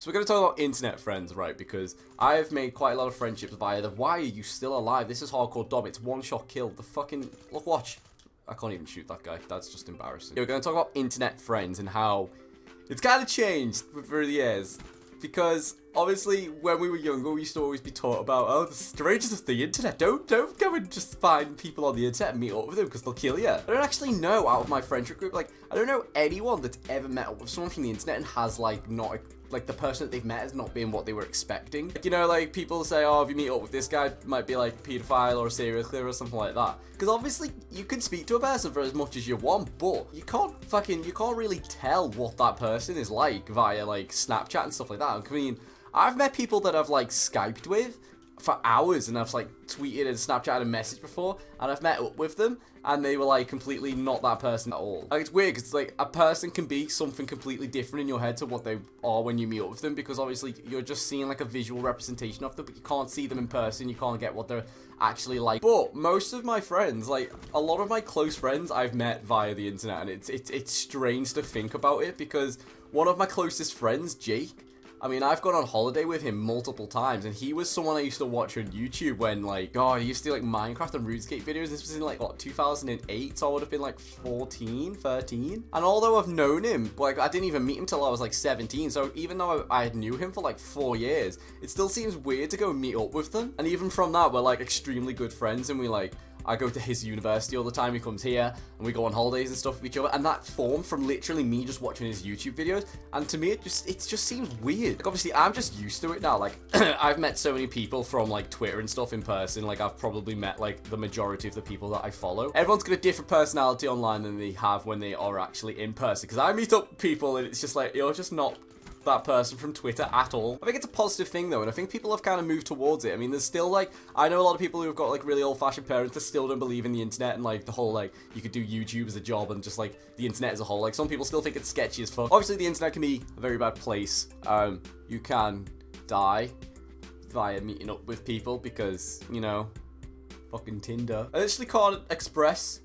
So we're going to talk about internet friends, right? Because I've made quite a lot of friendships via the "Why are you still alive? This is hardcore Dom. It's one shot kill." The fucking look, watch. I can't even shoot that guy. That's just embarrassing. We're going to talk about internet friends and how it's kind of changed through the years. Because obviously, when we were younger, we used to always be taught about, oh, the strangers of the internet. Don't go and just find people on the internet and meet up with them because they'll kill you. I don't actually know out of my friendship group, like, I don't know anyone that's ever met up with someone from the internet and has like not like the person that they've met has not been what they were expecting. Like, you know, like people say, oh, if you meet up with this guy, might be like a pedophile or a serial killer or something like that. Because obviously you can speak to a person for as much as you want, but you can't really tell what that person is like via like Snapchat and stuff like that. I mean, I've met people that I've like Skyped with for hours and I've like tweeted and Snapchatted a message before and I've met up with them and they were like completely not that person at all. Like, it's weird because like a person can be something completely different in your head to what they are when you meet up with them, because obviously you're just seeing like a visual representation of them, but you can't see them in person, you can't get what they're actually like. But most of my friends, like a lot of my close friends, I've met via the internet, and it's strange to think about it, because one of my closest friends, Jake, I mean, I've gone on holiday with him multiple times, and he was someone I used to watch on YouTube when, like, oh, he used to do, like, Minecraft and RuneScape videos. This was in, like, what, 2008, so I would have been, like, 14, 13. And although I've known him, like, I didn't even meet him till I was, like, 17, so even though I knew him for, like, 4 years, it still seems weird to go meet up with them. And even from that, we're, like, extremely good friends, and we, like, I go to his university all the time, he comes here, and we go on holidays and stuff with each other, and that formed from literally me just watching his YouTube videos, and to me, it just seems weird. Like, obviously, I'm just used to it now. Like, I've met so many people from, like, Twitter and stuff in person. Like, I've probably met, like, the majority of the people that I follow. Everyone's got a different personality online than they have when they are actually in person, because I meet up with people, and it's just like, you're just not that person from Twitter at all. I think it's a positive thing though, and I think people have kind of moved towards it. I mean, there's still like, I know a lot of people who've got like really old-fashioned parents that still don't believe in the internet and like the whole like you could do YouTube as a job and just like the internet as a whole. Like, some people still think it's sketchy as fuck. Obviously the internet can be a very bad place. You can die via meeting up with people because, you know, fucking Tinder. I literally can't express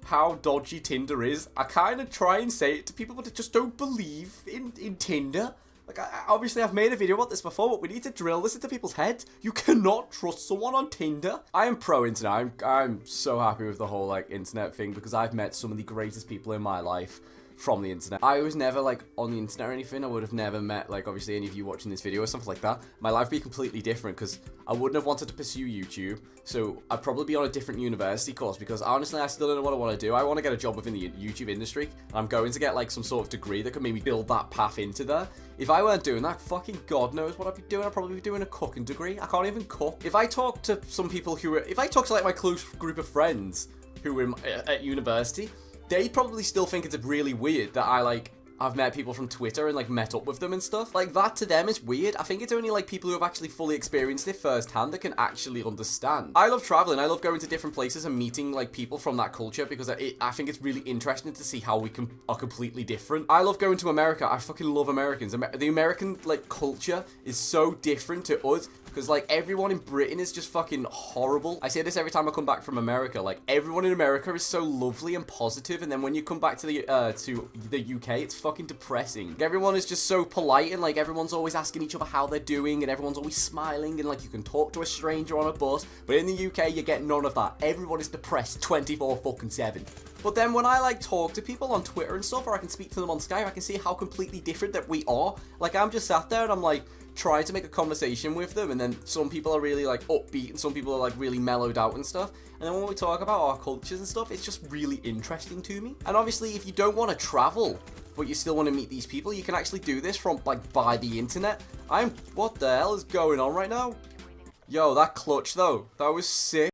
how dodgy Tinder is. I kind of try and say it to people, but I just don't believe in Tinder. Like, obviously I've made a video about this before, but we need to drill this into people's heads. You cannot trust someone on Tinder. I am pro-internet. I'm so happy with the whole, like, internet thing, because I've met some of the greatest people in my life from the internet. I was never, like, on the internet or anything. I would have never met, like, obviously any of you watching this video or something like that. My life would be completely different, because I wouldn't have wanted to pursue YouTube, so I'd probably be on a different university course, because honestly, I still don't know what I want to do. I want to get a job within the YouTube industry, and I'm going to get, like, some sort of degree that could maybe build that path into there. If I weren't doing that, fucking God knows what I'd be doing. I'd probably be doing a cooking degree. I can't even cook. If I talk to some people who are, if I talk to, like, my close group of friends who were at university, they probably still think it's really weird that I've met people from Twitter and like met up with them and stuff. Like, that to them is weird. I think it's only like people who have actually fully experienced it firsthand that can actually understand. I love traveling. I love going to different places and meeting like people from that culture, because I think it's really interesting to see how we are completely different. I love going to America. I fucking love Americans. The American like culture is so different to us, because like everyone in Britain is just fucking horrible. I say this every time I come back from America. Like, everyone in America is so lovely and positive, and then when you come back to the UK, it's fucking depressing. Everyone is just so polite, and like everyone's always asking each other how they're doing, and everyone's always smiling, and like you can talk to a stranger on a bus. But in the UK, you get none of that. Everyone is depressed 24/7. But then when I like talk to people on Twitter and stuff, or I can speak to them on Skype, I can see how completely different that we are. Like, I'm just sat there and I'm like trying to make a conversation with them, and then some people are really like upbeat and some people are like really mellowed out and stuff, and then when we talk about our cultures and stuff, it's just really interesting to me. And obviously, if you don't want to travel but you still want to meet these people, you can actually do this from like by the internet. What the hell is going on right now? Yo, that clutch though, that was sick.